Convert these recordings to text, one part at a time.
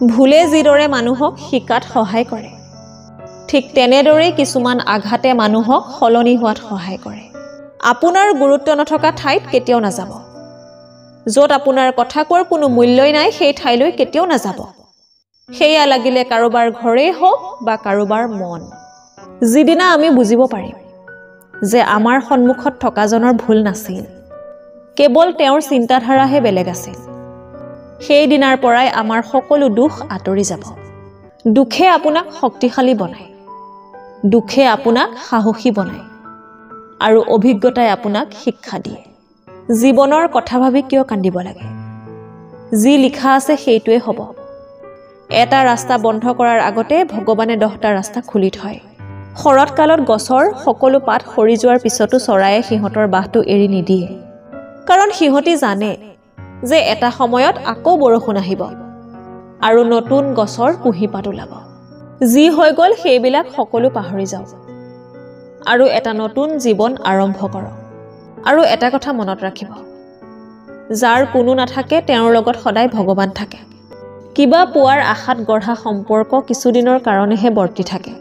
ভুলে যিদৰে মানুহক শিকাত সহায় কৰে ঠিক তেনেদৰে কিছুমান আঘাতে মানুহক সলনি হোৱাত সহায় কৰে আপোনাৰ গুৰুত্ব নথকা ঠাইত কেতিয়াও নাযাব য'ত আপোনাৰ কথা কোৱাৰ কোনো মূল্যই নাই সেই ঠাইলৈ কেতিয়াও নাযাব সেয়া লাগিলে কাৰোবাৰ ঘৰেই হওক বা কাৰোবাৰ মন যিদিনা আমি বুজিব পাৰিম যে আমাৰ সন্মুখত থকাজনৰ ভুল নাছিল কেৱল তেওঁৰ চিন্তাধাৰাহে বেলেগ আছিল সেই দিনাৰ পৰাই আমাৰ সকলো দুখ আঁতৰি যাব দুখে আপোনাক শক্তিশালী বনায় দুখে আপোনাক সাহসী বনায় আৰু অভিজ্ঞতাই আপোনাক শিক্ষা দিয়ে জীৱনৰ কথা ভাবি কিয় কান্দিব লাগে যি লিখা আছে সেইটোৱে হ'ব এটা ৰাস্তা বন্ধ কৰাৰ আগতে ভগৱানে 10টা ৰাস্তা খুলি থয় শৰৎকালত গছৰ সকলো পাত সৰি যোৱাৰ পিছতো চৰায়ে সিহঁতৰ বাহটো এৰি নিদিয়ে কাৰণ সিহঁতি জানে যে এটা সময়ত আকৌ বৰষুণ আহিব আৰু নতুন গছৰ কুঁহিপাত ওলাব যি হৈ গ'ল সেইবিলাক সকলো পাহৰি যাওক আৰু এটা নতুন জীৱন আৰম্ভ কৰক আৰু এটা কথা মনত ৰাখিব যাৰ কোনো নাথাকে তেওঁৰ লগত সদায় ভগৱান থাকে কিবা পোৱাৰ আশাত গঢ়া সম্পৰ্ক কিছুদিনৰ কাৰণেহে বৰ্তি থাকে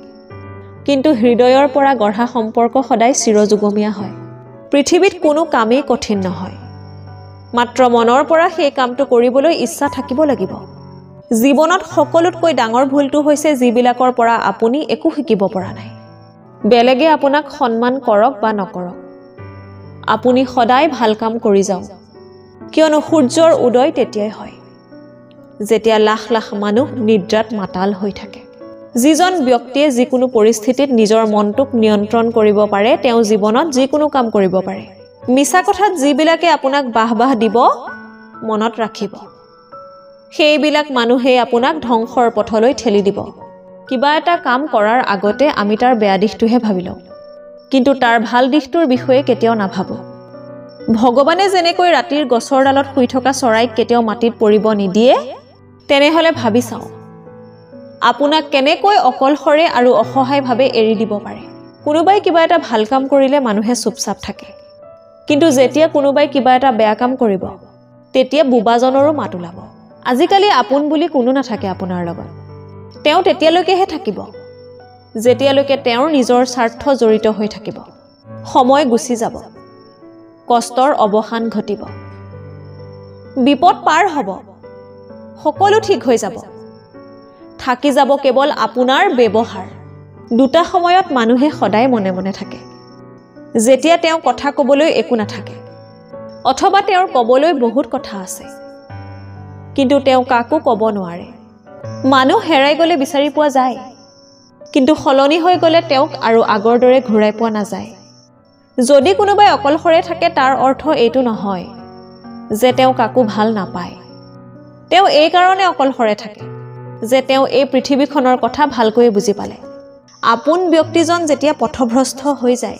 কিন্তু হৃদয়ৰ পৰা গঢ়া সম্পৰ্ক সদায় চিৰযুগমীয়া হয় পৃথিৱীত কোনো কামেই কঠিন নহয় মাত্ৰ মনৰ পৰা সেই কামটো কৰিবলৈ ইচ্ছা থাকিব লাগিব জীৱনত সকলোতকৈ ডাঙৰ ভুলটো হৈছে যিবিলাকৰ পৰা আপুনি একো শিকিব পৰা নাই বেলেগে আপোনাক সন্মান কৰক বা নকৰক আপুনি সদায় ভাল কাম কৰি যাওক কিয়নো সূৰ্যৰ উদয় তেতিয়াই হয় যেতিয়া লাখ লাখ মানুহ নিদ্ৰাত মাতাল হৈ থাকে যিজন ব্যক্তিয়ে যিকোনো পৰিস্থিতিত নিজৰ মনটোক নিয়ন্ত্ৰণ কৰিব পাৰে তেওঁ জীৱনত যিকোনো কাম কৰিব পাৰে মিছা কথাত যিবিলাকে আপোনাক বাহ দিব মনত ৰাখিব সেইবিলাক মানুহে আপোনাক ধ্বংসৰ পথলৈ ঠেলি দিব কিবা এটা কাম কৰাৰ আগতে আমি তাৰ বেয়া দিশটোহে ভাবি লওঁ কিন্তু তাৰ ভাল দিশটোৰ বিষয়ে কেতিয়াও নাভাবো ভগৱানে যেনেকৈ ৰাতিৰ গছৰ ডালত শুই থকা চৰাইক কেতিয়াও মাটিত পৰিব নিদিয়ে তেনেহলে ভাবি চাওঁ আপোনাক কেনেকৈ অকলশৰে আৰু অসহায়ভাৱে এৰি দিব পাৰে কোনোবাই কিবা এটা ভাল কাম কৰিলে মানুহে চুপচাপ থাকে কিন্তু যেতিয়া কোনোবাই কিবা এটা বেয়া কাম কৰিব তেতিয়া বুবাজনৰো মাত ওলাব আজিকালি আপোন বুলি কোনো নাথাকে আপোনাৰ লগত তেওঁ তেতিয়ালৈকেহে থাকিব যেতিয়ালৈকে তেওঁৰ নিজৰ স্বাৰ্থ জড়িত হৈ থাকিব সময় গুচি যাব কষ্টৰ অৱসান ঘটিব বিপদ পাৰ হ'ব সকলো ঠিক হৈ যাব থাকি যাব কেৱল আপোনাৰ ব্যৱহাৰ দুটা সময়ত মানুহে সদায় মনে মনে থাকে যেতিয়া তেওঁ কথা ক'বলৈ একো নাথাকে অথবা তেওঁৰ ক'বলৈ বহুত কথা আছে কিন্তু তেওঁ কাকো ক'ব নোৱাৰে মানুহ হেৰাই গ'লে বিচাৰি পোৱা যায় কিন্তু সলনি হৈ গ'লে তেওঁক আৰু আগৰ দৰে ঘূৰাই পোৱা নাযায় যদি কোনোবাই অকলশৰে থাকে তাৰ অৰ্থ এইটো নহয় যে তেওঁ কাকো ভাল নাপায় তেওঁ এই কাৰণে অকলশৰে থাকে যে তেওঁ এই পৃথিৱীখনৰ কথা ভালকৈ বুজি পালে আপোন ব্যক্তিজন যেতিয়া পথভ্ৰষ্ট হৈ যায়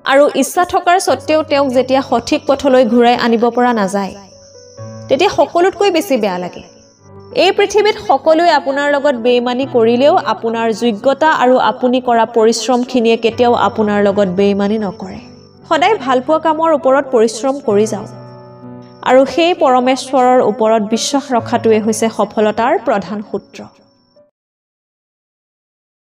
আৰু ইচ্ছা থকাৰ সত্ত্বেও তেওঁক যেতিয়া সঠিক পথলৈ ঘূৰাই আনিব পৰা নাযায় তেতিয়া সকলোতকৈ বেছি বেয়া লাগে এই পৃথিৱীত সকলোৱে আপোনাৰ লগত বেইমানি কৰিলেও আপোনাৰ যোগ্যতা আৰু আপুনি কৰা পৰিশ্ৰমখিনিয়ে কেতিয়াও আপোনাৰ লগত বেইমানি নকৰে সদায় ভালপোৱা কামৰ ওপৰত পৰিশ্ৰম কৰি যাওক আৰু সেই পৰমেশ্বৰৰ ওপৰত বিশ্বাস ৰখাটোৱে হৈছে সফলতাৰ প্ৰধান সূত্ৰ